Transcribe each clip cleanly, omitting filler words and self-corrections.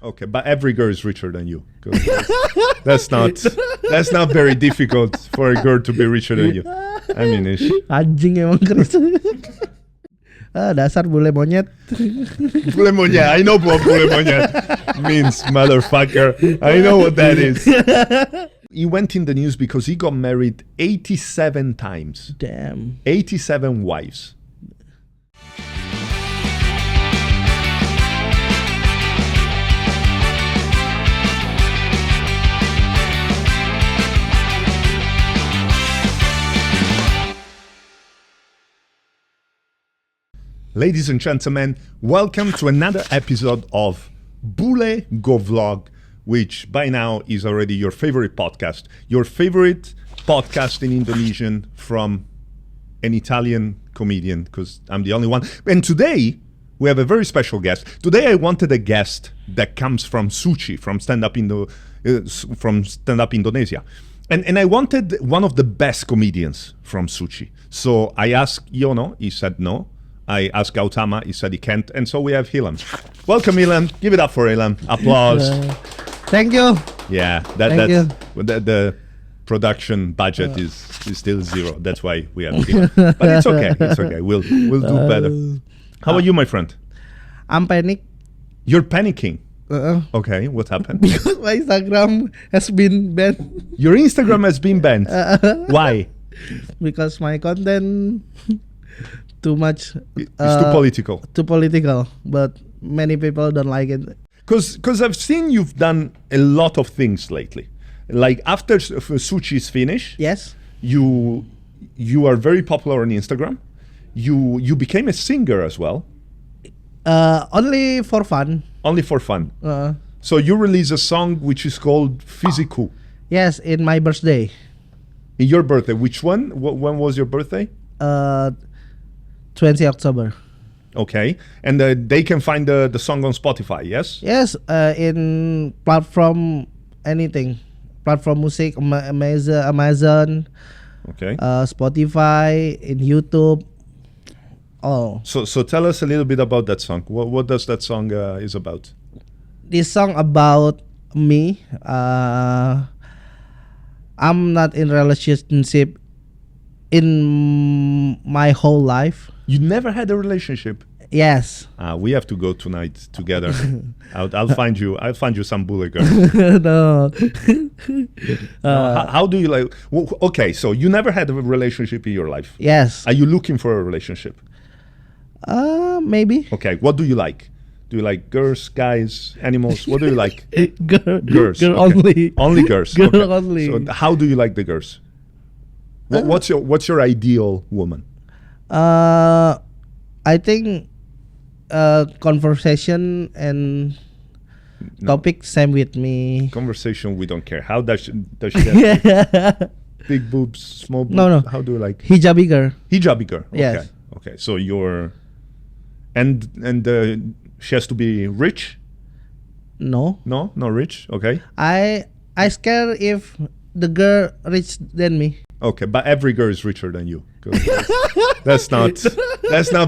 Okay, but every girl is richer than you. That's not very difficult for a girl to be richer than you. I mean, Anjing emang keras. Dasar bule monyet. Bule monyet. I know what bule monyet means, motherfucker. I know what that is. He went in the news because he got married 87 times. Damn. 87 wives. Ladies and gentlemen, welcome to another episode of Bule Go Vlog, which by now is already your favorite podcast in Indonesian from an Italian comedian, because I'm the only one. And today, we have a very special guest. Today I wanted a guest that comes from Suci, from Stand Up Indonesia. And I wanted one of the best comedians from Suci. So I asked Yono, he said no. I asked Gautama, he said he can't, and so we have Ilham. Welcome, Ilham. Give it up for Ilham. Applause. Thank you. Yeah, the production budget is still zero. That's why we have Ilham. But it's okay. It's okay. We'll do better. How are you, my friend? I'm panic. You're panicking. Okay, what happened? Because my Instagram has been banned. Your Instagram has been banned. Why? Because my content too much. It's too political. Too political, but many people don't like it. Because I've seen you've done a lot of things lately. Like after Suci's finish, yes, you are very popular on Instagram. You became a singer as well. Only for fun. Only for fun. So you released a song which is called Physical. Yes, in my birthday. In your birthday, which one? When was your birthday? 20 October. Okay, and they can find the song on Spotify, yes? Yes, in platform anything. Platform music, Amazon, okay, Spotify, in YouTube. Oh. So tell us a little bit about that song. What does that song is about? This song about me. I'm not in relationship in my whole life. You never had a relationship? Yes. We have to go tonight together. I'll find you some bully girl. No. How do you like? Okay, so you never had a relationship in your life. Yes. Are you looking for a relationship? Maybe. Okay. What do you like? Do you like girls, guys, animals? What do you like? Girls. Okay. Only. Only girls. Girl okay. only. So how do you like the girls? What's your ideal woman? I think conversation and topic same with me. Conversation, we don't care. How does she have big boobs, small boobs? No. How do you like? Hijabi girl. Hijabi girl. Okay. Yes. Okay. So you're and she has to be rich? No, not rich. Okay. I scared if the girl rich than me. Okay, but every girl is richer than you. That's not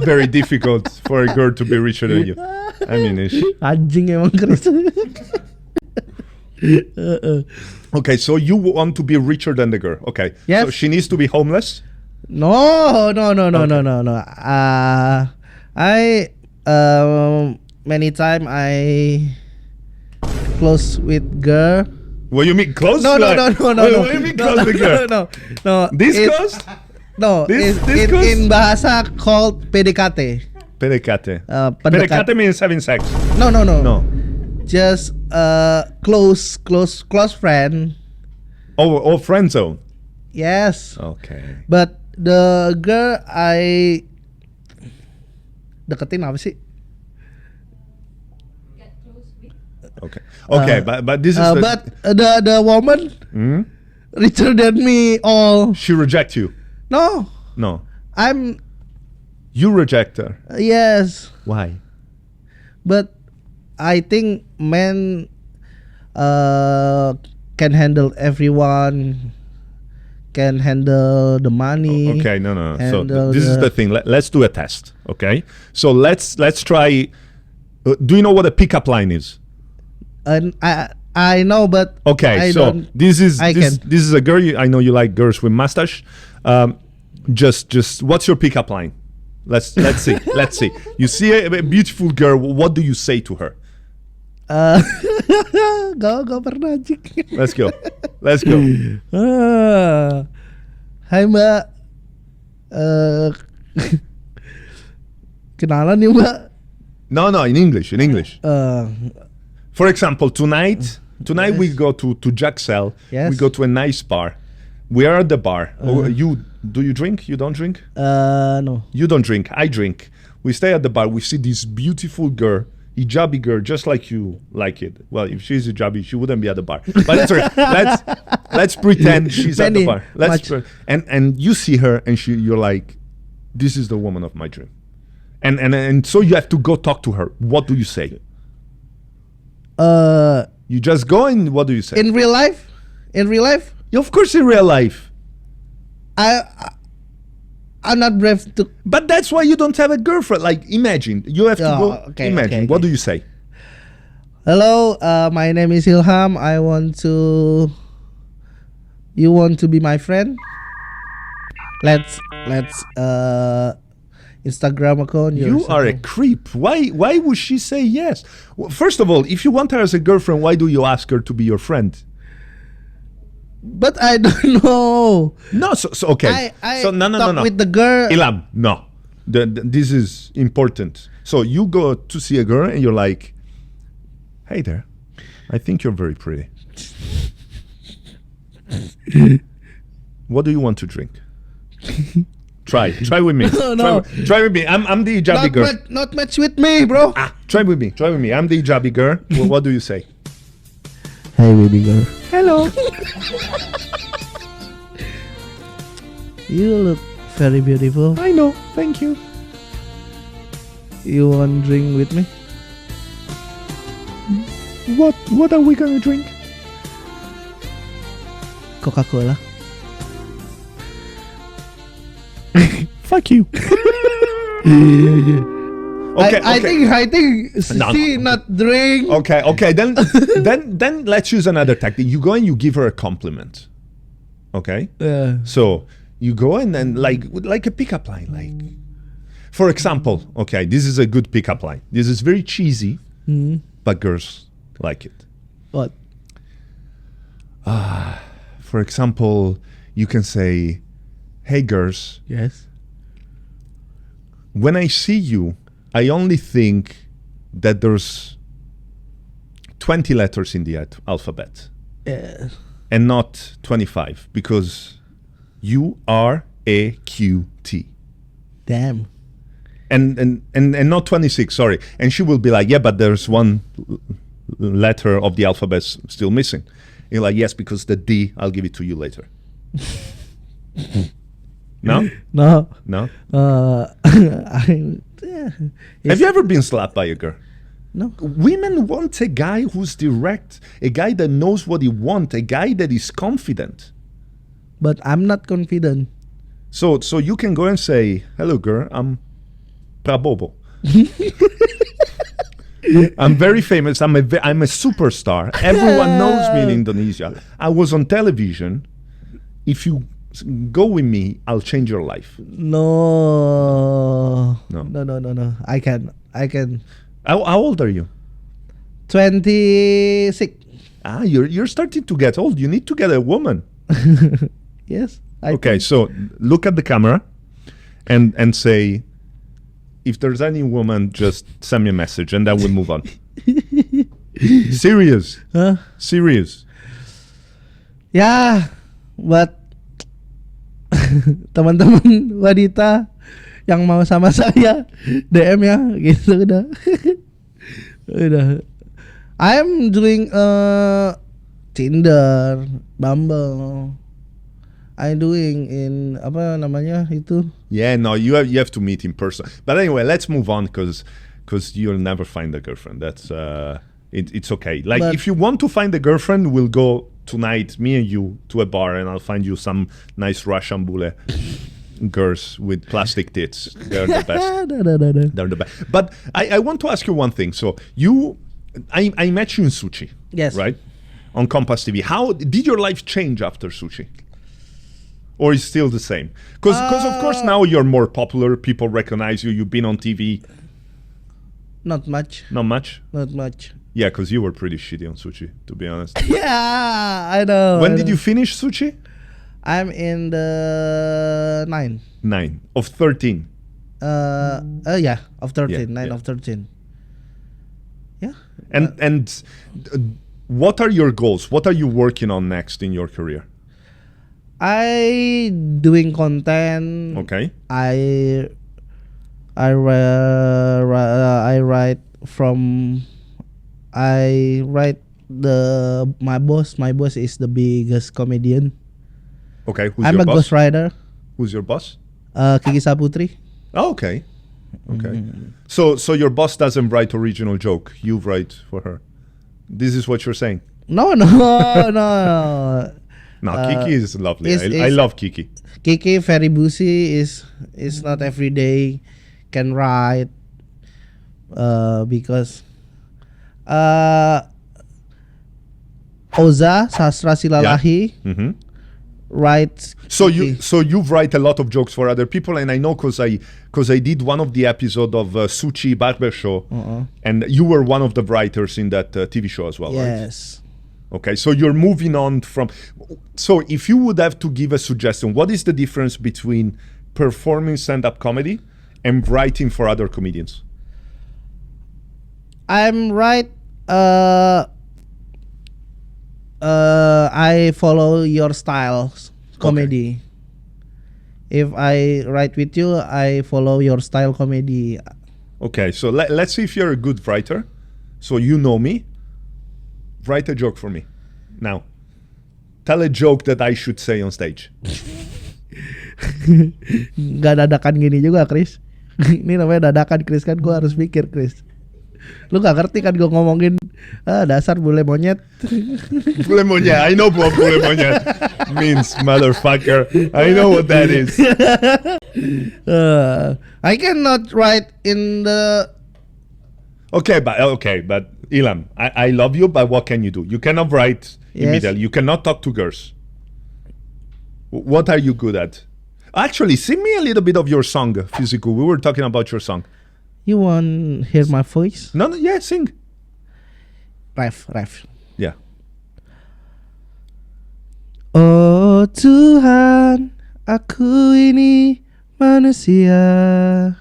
very difficult for a girl to be richer than you. I mean, Anjing emang keras. Okay, so you want to be richer than the girl. Okay. Yes. So she needs to be homeless? No. I many time I close with girl. What you mean close? No. What do you mean close with girl? No. This close? No. This in bahasa called PDKT. PDKT. PDKT means having sex. No. Just close friend. Oh, friend zone. Yes. Okay. But the girl I deketin apa sih? Okay, but this is but the woman richer than me all. She reject you? No. You reject her? Yes. Why? But I think men can handle everyone, can handle the money. Okay, no. So this is the thing. Let's do a test. Okay. So let's try. Do you know what a pickup line is? And I know, but Okay, I so don't. this is I this, can. this is a girl. I know you like girls with mustache. Just what's your pickup line? Let's see. Let's see. You see a beautiful girl. What do you say to her? Gak pernah Cik. Let's go. Let's go. Hai Mbak. Kenalan nih Mbak. No, in English. In English. Uh, For example, tonight Yes. we go to Jaxel. Yes. We go to a nice bar. We are at the bar. Do you drink? You don't drink? no. You don't drink. I drink. We stay at the bar. We see this beautiful girl, hijabi girl, just like you like it. Well, if she's hijabi, she wouldn't be at the bar. But it's okay. Let's pretend she's at the Many, bar. much. And you see her, and you're like, this is the woman of my dream. And so you have to go talk to her. What do you say? You just go and what do you say? In real life, Yeah, of course, in real life. I'm not brave to. But that's why you don't have a girlfriend. Like, imagine you have to Oh, go. okay, Imagine. okay, What okay. do you say? Hello, my name is Ilham. You want to be my friend? Let's Instagram account. You are a creep. Why would she say yes? Well, first of all, if you want her as a girlfriend, why do you ask her to be your friend? But I don't know. No, so okay. I so no. talk with the girl. Ilham, no. This is important. So you go to see a girl and you're like, hey there, I think you're very pretty. What do you want to drink? Try with me. No. Try with me. I'm the hijabi girl. Not match with me, bro. Try with me. I'm the hijabi girl. Well, what do you say? Hey, baby girl. Hello. You look very beautiful. I know. Thank you. You want drink with me? What are we gonna drink? Coca-Cola. Fuck you. Okay, I think No. she not drink. Okay. Then let's use another tactic. You go and you give her a compliment. Okay. So you go and then like a pickup line, like, for example. Okay, this is a good pickup line. This is very cheesy, but girls like it. What? For example, you can say, "Hey, girls, Yes. when I see you, I only think that there's 20 letters in the alphabet Yeah. and not 25 because you are a QT." Damn. And not 26, sorry. And she will be like, yeah, but there's one letter of the alphabet still missing. You're like, yes, because the D, I'll give it to you later. No? No. No? Have you ever been slapped by a girl? No. Women want a guy who's direct, a guy that knows what he wants, a guy that is confident. But I'm not confident. So you can go and say, hello, girl, I'm Prabowo. I'm very famous. I'm a superstar. Everyone knows me in Indonesia. I was on television. If you go with me, I'll change your life. No. No. No. I can. How old are you? 26. You're starting to get old. You need to get a woman. Yes. Okay, so look at the camera and say, if there's any woman, just send me a message and then we'll move on. Serious. Huh? Serious. Ya, buat teman-teman wanita yang mau sama saya DM ya, gitu udah. Udah. I'm doing Tinder, Bumble. I'm doing in apa namanya itu? Yeah, no, you have to meet in person. But anyway, let's move on because you'll never find a girlfriend. That's it's okay. Like, But- if you want to find a girlfriend, we'll go tonight, me and you, to a bar, and I'll find you some nice Russian bule girls with plastic tits. They're the best. No. They're the best. But I want to ask you one thing. So you I met you in Sushi. Yes. Right? On Compass TV. How did your life change after Sushi? Or is still the same? Because of course now you're more popular. People recognize you. You've been on TV. Not much. Not much? Not much. Yeah, because you were pretty shitty on Sushi, to be honest. Yeah, I know. When did you finish Sushi? I'm in the 9. 9 of 13. Yeah, of 13. Yeah, 9 yeah. of 13. Yeah. And what are your goals? What are you working on next in your career? I doing content. Okay. I write my boss. My boss is the biggest comedian. Okay. Who's I'm your a boss? ghostwriter. Who's your boss? Kiki Saputri. Oh, okay. Okay. So your boss doesn't write original joke. You write for her. This is what you're saying. No. No, Kiki is lovely. I is- love Kiki. Kiki very busy. Is not every day can write. Because Oza Sastra Silalahi Hmm. writes. So Kiki. you write a lot of jokes for other people, and I know because I did one of the episode of Sushi Barber Show, and you were one of the writers in that TV show as well, right? Yes. Okay, so you're moving on from. So if you would have to give a suggestion, what is the difference between performing stand-up comedy and writing for other comedians? I'm right. I follow your style comedy. If I write with you, I follow your style comedy. Okay, so let's see if you're a good writer. So you know me. Write a joke for me. Now, tell a joke that I should say on stage. Gak dadakan gini juga, Chris. Ini namanya dadakan, Chris, kan gue harus mikir, Chris. Lu gak ngerti kan gue ngomongin dasar bule monyet. Bule monyet. I know what bule monyet means, motherfucker. I know what that is. I cannot write in the. Okay, but Ilham, I love you, but what can you do? You cannot write immediately. You cannot talk to girls. What are you good at? Actually, sing me a little bit of your song, Physical. We were talking about your song. You want hear my voice? No, yeah, sing. Ref. Yeah. Oh Tuhan, aku ini manusia.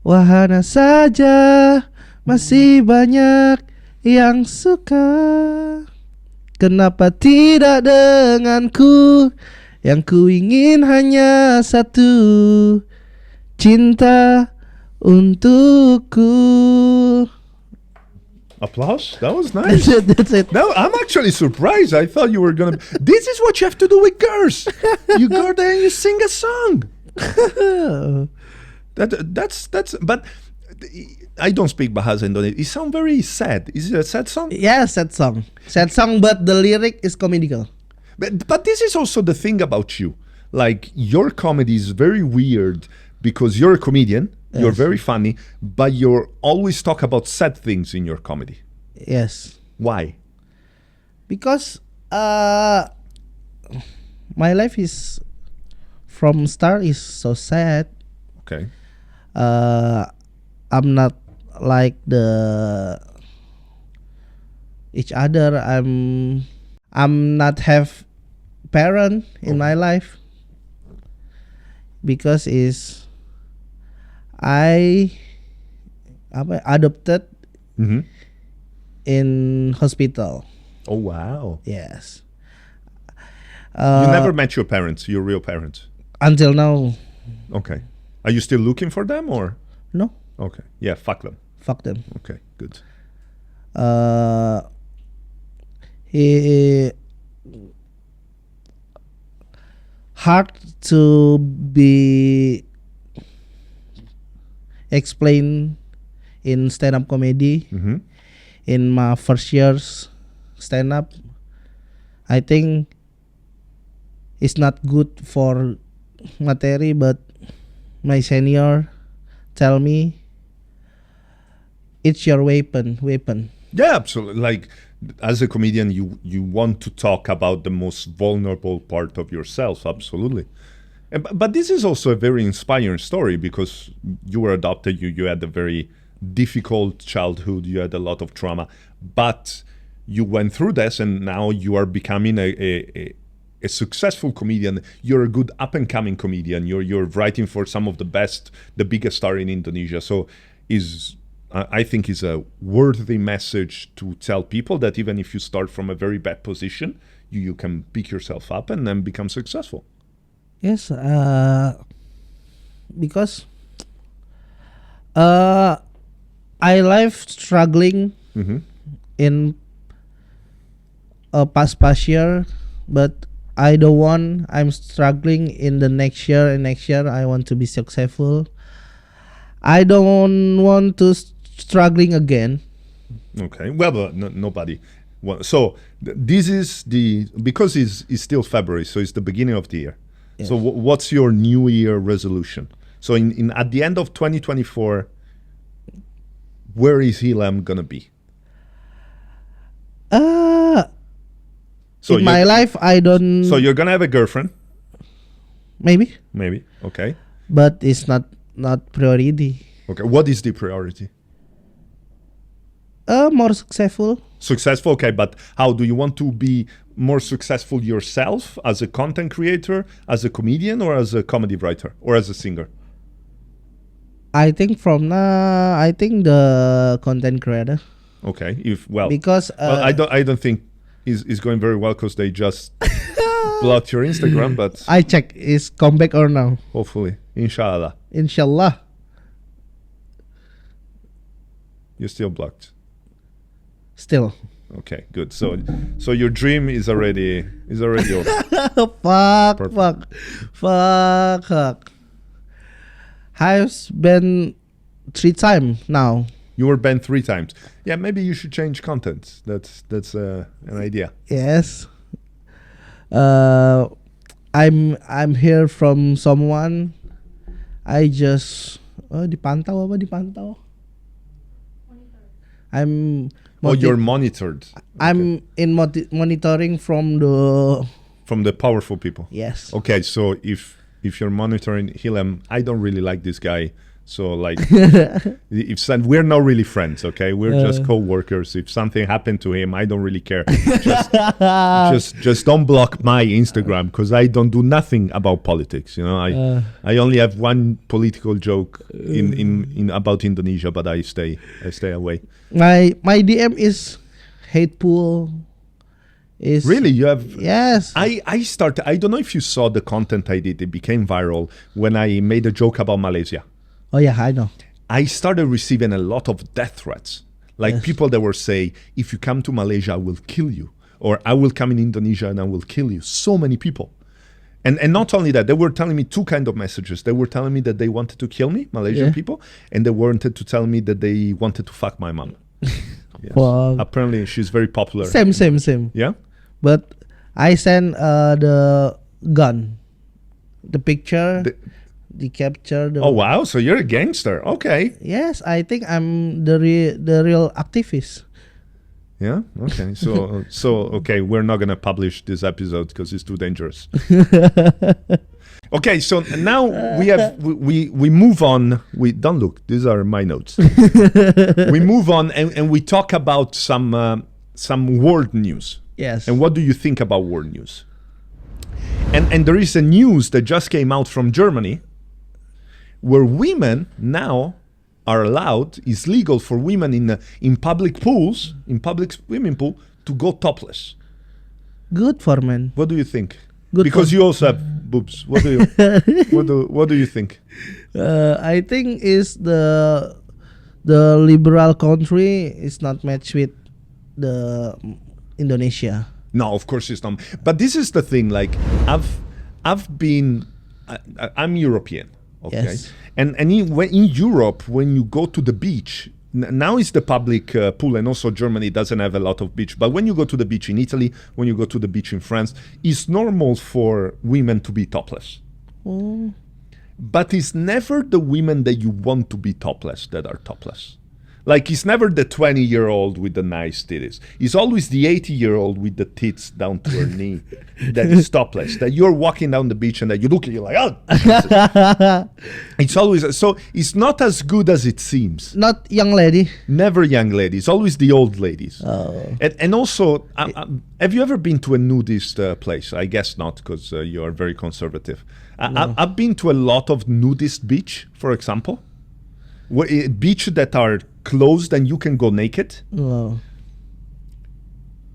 Wahana saja, masih banyak yang suka. Kenapa tidak denganku? Yang ku ingin hanya satu, cinta untukku. Applause? That was nice. That's it. No, I'm actually surprised. I thought you were gonna. This is what you have to do with girls. You go there and you sing a song. That's. But I don't speak Bahasa Indonesia. It sounds very sad. Is it a sad song? Yeah, sad song, but the lyric is comedical. But this is also the thing about you. Like your comedy is very weird because you're a comedian. Yes. You're very funny, but you always talk about sad things in your comedy. Yes, Why? because my life is from start is so sad. Okay. I'm not like the each other. I'm not have parent in my life because is I adopted Mm-hmm. in hospital. Oh wow. Yes. You never met your parents, your real parents. Until now, Okay. Are you still looking for them or? no. Okay. Yeah, fuck them. Fuck them. Okay, good. He hard to be explained in stand-up comedy. Mm-hmm. In my first years stand-up, I think it's not good for materi, but my senior tell me it's your weapon. Yeah, absolutely. Like as a comedian, you want to talk about the most vulnerable part of yourself. Absolutely. But this is also a very inspiring story because you were adopted. You had a very difficult childhood. You had a lot of trauma, but you went through this, and now you are becoming a successful comedian. You're a good up and coming comedian. You're writing for some of the biggest star in Indonesia. So I think is a worthy message to tell people that even if you start from a very bad position, you can pick yourself up and then become successful. Yes, because I life struggling in past year, but I don't want. I'm struggling in the next year, and next year I want to be successful. I don't want to struggling again. Okay. Well, but nobody. Well, so this is because it's still February, so it's the beginning of the year. Yes. So what's your New Year resolution? So in at the end of 2024, where is Ilham gonna be? So in my life, I don't. So you're gonna have a girlfriend? Maybe, Okay. but it's not priority. Okay. What is the priority? More successful. Successful, okay, but how do you want to be more successful yourself as a content creator, as a comedian, or as a comedy writer, or as a singer? I think from now, I think the content creator. Okay, Because I don't think is going very well because they just blocked your Instagram, but I check is come back or now. hopefully, inshallah, Inshallah. you're still blocked. Still. Okay, good. So your dream is already over. Fuck. I've been 3 times now. You were banned 3 times. Yeah, maybe you should change content. That's an idea. Yes. I'm here from someone. I just dipantau. I'm You're monitored. I'm in monitoring from the powerful people. Yes. Okay, so if you're monitoring Ilham, I don't really like this guy. So like, we're not really friends. Okay, we're just co-workers. If something happened to him, I don't really care. Just don't block my Instagram because I don't do nothing about politics. You know, I only have one political joke in about Indonesia, but I stay away. My DM is hateful. Is Really, you have? Yes. I started. I don't know if you saw the content I did. It became viral when I made a joke about Malaysia. Oh yeah, I know. I started receiving a lot of death threats. Like people that were saying, if you come to Malaysia, I will kill you. Or I will come in Indonesia and I will kill you. So many people. And not only that, they were telling me 2 kind of messages. They were telling me that they wanted to kill me, Malaysian people. And they wanted to tell me that they wanted to fuck my mom. Yes. Wow. Apparently she's very popular. Same. Yeah? But I sent the gun, the picture, the capture. Oh wow! So you're a gangster. Okay. Yes, I think I'm the real activist. Yeah. Okay. So okay, we're not gonna publish this episode because it's too dangerous. Okay. So now we move on. We don't look. These are my notes. We move on and we talk about some world news. Yes. And what do you think about world news? And there is a news that just came out from Germany, where women now are allowed. It's legal for women in public pools, in public swimming pool, to go topless. Good for men. What do you think? Good because for you also have boobs. What do you what do you think? I think is the liberal country is not matched with the Indonesia. No, of course it's not. But this is the thing. Like I'm European. Okay. Yes. And in Europe, when you go to the beach, now it's the public pool, and also Germany doesn't have a lot of beach. But when you go to the beach in Italy, when you go to the beach in France, it's normal for women to be topless. Oh. But it's never the women that you want to be topless that are topless. Like it's never the 20-year-old with the nice titties. It's always the 80-year-old with the tits down to her knee that is topless. That you're walking down the beach and that you look at you like, oh. It's always so. It's not as good as it seems. Not young lady. Never young ladies. Always the old ladies. Oh. And also, have you ever been to a nudist place? I guess not, because you are very conservative. No. I've been to a lot of nudist beach, for example. Beach that are closed and you can go naked. Oh.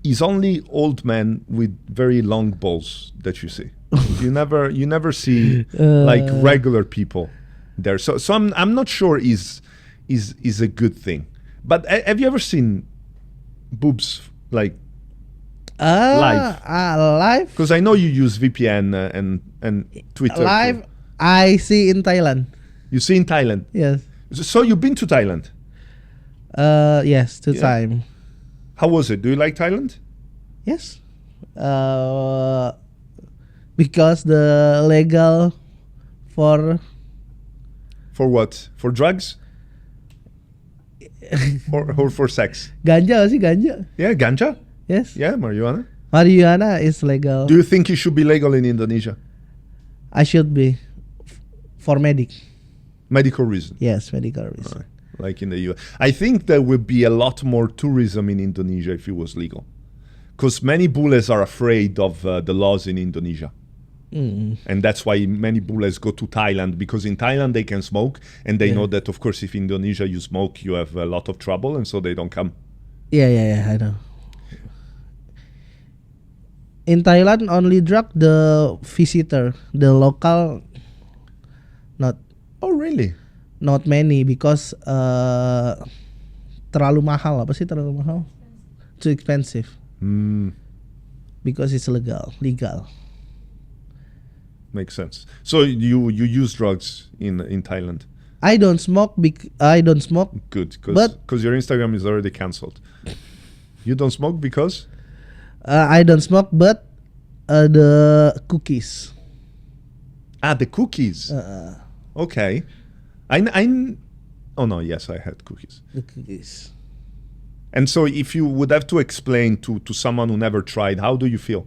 Is only old men with very long balls that you see. you never see like regular people there. So I'm not sure is a good thing. But have you ever seen boobs like live? Live? Because I know you use VPN and Twitter. Live, I see in Thailand. You see in Thailand? Yes. So you've been to Thailand? Yes, 2 times. How was it? Do you like Thailand? Yes. Because the legal for what? For drugs? or for sex? ganja sih, ganja. Yeah, ganja? Yes. Yeah, marijuana. Marijuana is legal. Do you think it should be legal in Indonesia? I should be for Medical reason. Yes, medical reason. Right. Like in the US. I think there would be a lot more tourism in Indonesia if it was legal. Because many bullets are afraid of the laws in Indonesia. And that's why many bullets go to Thailand, because in Thailand they can smoke and they know that, of course, if in Indonesia you smoke, you have a lot of trouble, and so they don't come. Yeah, I know. In Thailand, only drug the visitor, the local, not. Oh, really? Not many, because terlalu mahal. Apa sih terlalu mahal? Too expensive. Because it's legal. Makes sense. So you use drugs in Thailand? I don't smoke. I don't smoke. Good, because your Instagram is already cancelled. You don't smoke because? I don't smoke, but the cookies. The cookies. Okay. Oh no, yes, I had cookies. The cookies. And so if you would have to explain to someone who never tried, how do you feel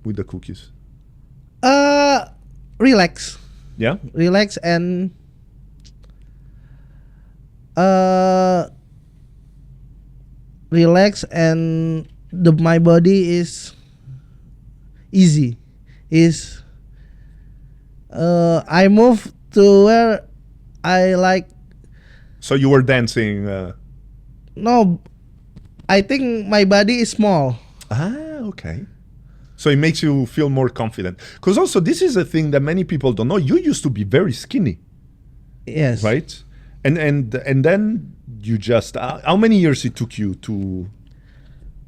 with the cookies? Relax. Yeah? Relax and my body is easy. I move to where I like. So you were dancing? No, I think my body is small. Okay. So it makes you feel more confident. Because also this is a thing that many people don't know. You used to be very skinny. Yes. Right? And then you just... how many years it took you to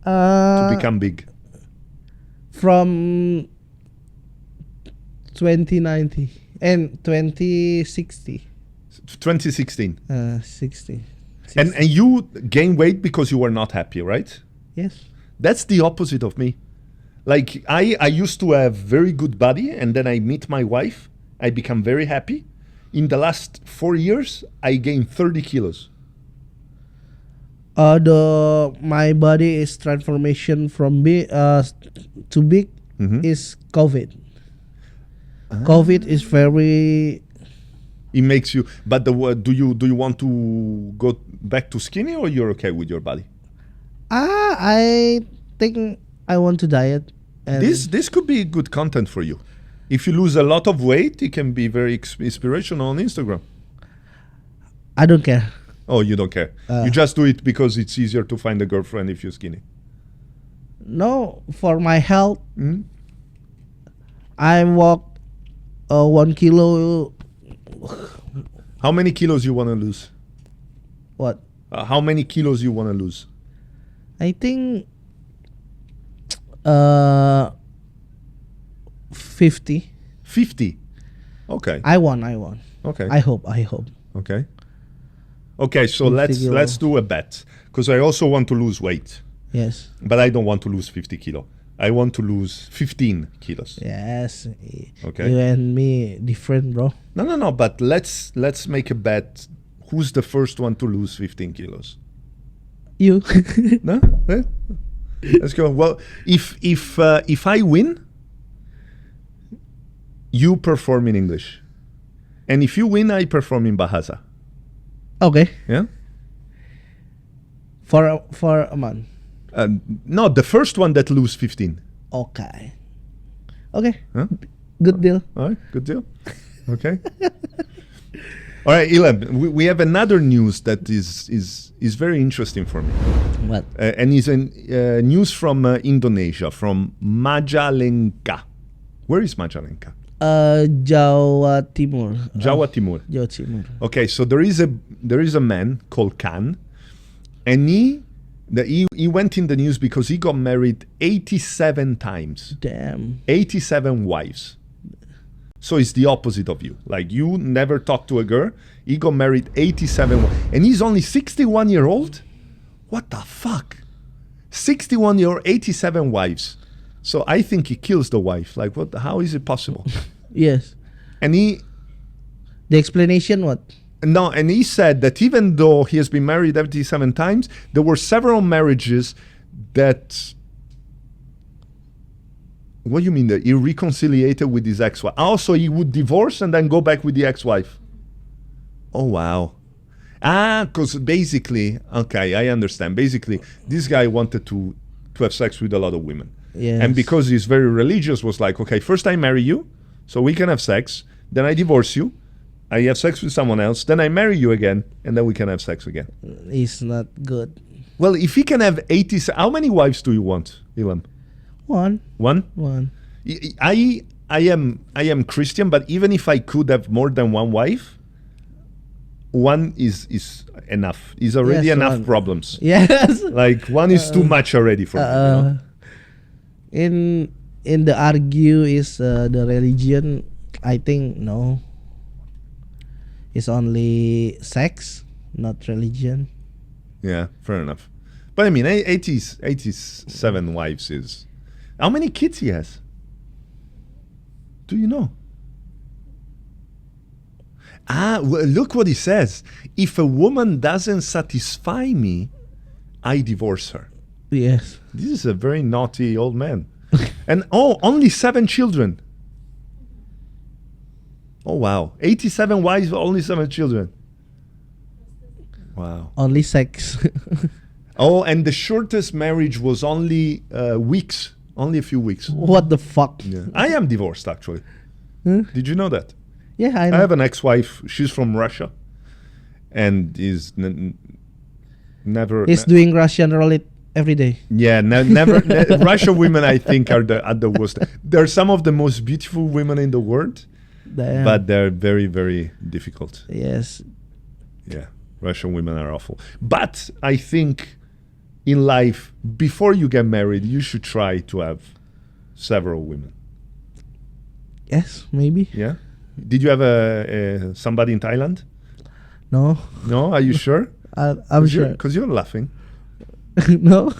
become big? From 2090 and 2060. 2016. 60. And you gained weight because you were not happy, right? Yes. That's the opposite of me. Like I used to have very good body, and then I meet my wife. I become very happy. In the last 4 years, I gained 30 kilos. My body is transformation from big to big is COVID. COVID is very. It makes you. But do you want to go back to skinny, or you're okay with your body? I think I want to diet. And This could be good content for you. If you lose a lot of weight, it can be very inspirational on Instagram. I don't care. Oh, you don't care. You just do it because it's easier to find a girlfriend if you're skinny. No, for my health, I walk 1 kilo. How many kilos you want to lose? What? How many kilos you want to lose? I think 50. 50. Okay. I won. Okay. I hope. Okay. Okay, so 50 let's do a bet, because I also want to lose weight, Yes. but I don't want to lose 50 kilo. I want to lose 15 kilos. Yes. Okay. You and me different, bro. No. But let's make a bet. who's the first one to lose 15 kilos? You. No? Eh? Let's go. Well, if I win, you perform in English. And if you win, I perform in Bahasa. Okay. Yeah? For a month. No, the first one that lose 15. Okay. Okay. Huh? Good deal. All right, good deal. Okay. All right, Ilham, we have another news that is very interesting for me. What? And is news from Indonesia, from Majalengka. Where is Majalengka? Jawa Timur. Jawa Timur. Jawa Timur. Okay, so there is a man called Khan, and he went in the news because he got married 87 times. Damn. 87 wives. So it's the opposite of you. Like, you never talked to a girl. He got married 87 and he's only 61 years old? What the fuck? 61 year old, 87 wives. So I think he kills the wife. Like, what? How is it possible? Yes. And the explanation what? No, and he said that even though he has been married 87 times, there were several marriages that... What do you mean that he reconciliated with his ex-wife? Also, he would divorce and then go back with the ex-wife. Oh, wow. Because basically, okay, I understand. Basically, this guy wanted to have sex with a lot of women. Yes. And because he's very religious, was like, okay, first I marry you, so we can have sex. Then I divorce you. I have sex with someone else. Then I marry you again, and then we can have sex again. It's not good. Well, if he can have 80... How many wives do you want, Ilham? One. I am Christian, but even if I could have more than one wife, one is enough. Is already enough one. Problems. Yes. Like, one is too much already for me. You know? In the argue is the religion. I think no. It's only sex, not religion. Yeah, fair enough. But I mean, 87 wives is... How many kids he has? Do you know? Well, look what he says. If a woman doesn't satisfy me, I divorce her. Yes. This is a very naughty old man. And only 7 children. Oh, wow. 87 wives, only 7 children. Wow. Only sex. And the shortest marriage was only weeks. Only a few weeks. What the fuck? Yeah. I am divorced, actually. Huh? Did you know that? Yeah, I know. I have an ex-wife. She's from Russia. And is never... He's doing Russian roulette every day. Yeah, never. Russian women, I think, are the worst. They're some of the most beautiful women in the world. Damn. But they're very, very difficult. Yes. Yeah, Russian women are awful. But I think... in life, before you get married, you should try to have several women. Yes, maybe. Yeah? Did you have somebody in Thailand? No. No? Are you sure? I'm sure. Because you're laughing. No.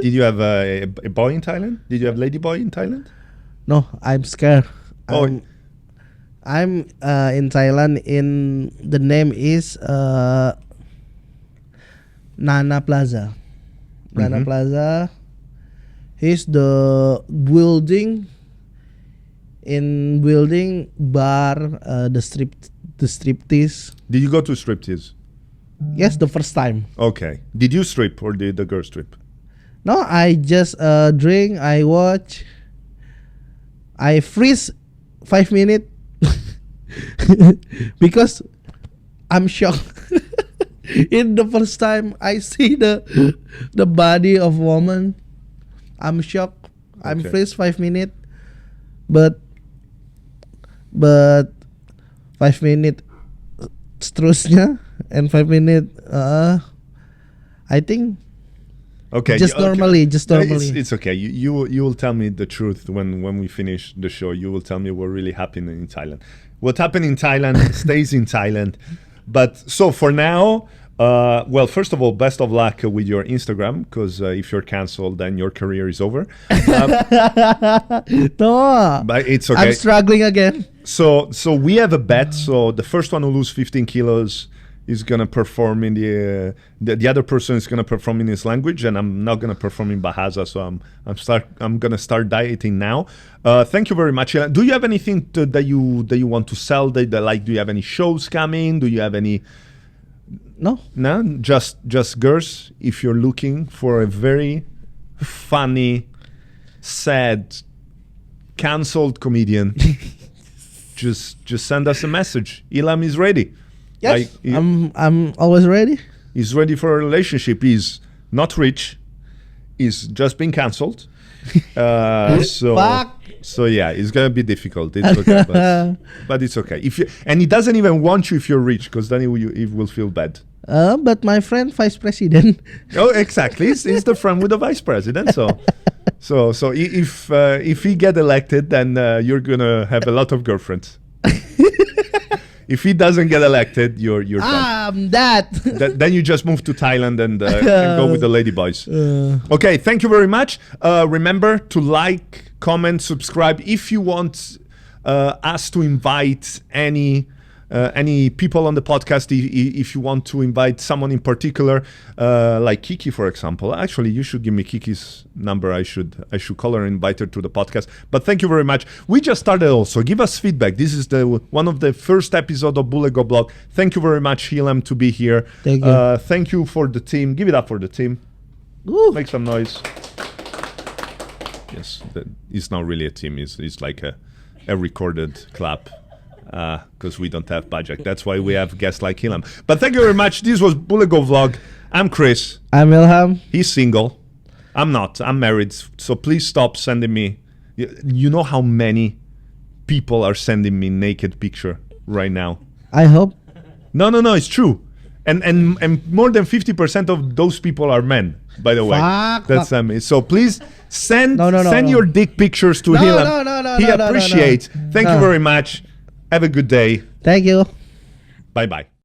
Did you have a boy in Thailand? Did you have lady boy in Thailand? No, I'm scared. Oh. I'm in Thailand. The name is Nana Plaza. Nana Plaza. He's the building bar, the striptease. Did you go to striptease? Yes, the first time. Okay. Did you strip or did the girl strip? No, I just drink, I watch, I freeze 5 minutes because I'm shocked. In the first time I see the body of woman, I'm shocked. I'm freeze 5 minutes, but 5 minutes seterusnya and 5 minutes I think just normally. It's okay. You will tell me the truth when we finish the show. You will tell me what really happened in Thailand. What happened in Thailand stays in Thailand. But so for now, well, first of all, best of luck with your Instagram, because if you're canceled, then your career is over. No, but it's okay. I'm struggling again. So we have a bet. So the first one who lose 15 kilos is gonna perform in the other person is gonna perform in his language, and I'm not gonna perform in Bahasa. So I'm gonna start dieting now. Thank you very much. Do you have anything that you want to sell? That like, do you have any shows coming? Do you have any? No. Just girls. If you're looking for a very funny, sad, cancelled comedian, just send us a message. Ilham is ready. Yes, I'm always ready. He's ready for a relationship. He's not rich. He's just been cancelled. So yeah, it's gonna be difficult. It's okay, but it's okay. And he doesn't even want you if you're rich, because then he will feel bad. But my friend vice president. Oh, exactly. He's the friend with the vice president. So if he get elected, then you're gonna have a lot of girlfriends. If he doesn't get elected, you're done. Then you just move to Thailand and go with the lady boys. Okay, thank you very much. Remember to like, comment, subscribe. If you want us to invite any people on the podcast, if you want to invite someone in particular, like Kiki, for example. Actually, you should give me Kiki's number. I should call her and invite her to the podcast. But thank you very much. We just started also. Give us feedback. This is one of the first episode of Bulego Blog. Thank you very much, Ilham, to be here. Thank you. Thank you for the team. Give it up for the team. Ooh. Make some noise. Yes, it's not really a team. It's like a recorded clap. Because we don't have budget. That's why we have guests like Ilham. But thank you very much. This was Bulego Vlog. I'm Chris. I'm Ilham. He's single. I'm not. I'm married. So please stop sending me. You know how many people are sending me naked picture right now? I hope. No. It's true. And more than 50% of those people are men, by the way. That's so please send your dick pictures to Ilham. No. He appreciates. Thank you very much. Have a good day. Thank you. Bye-bye.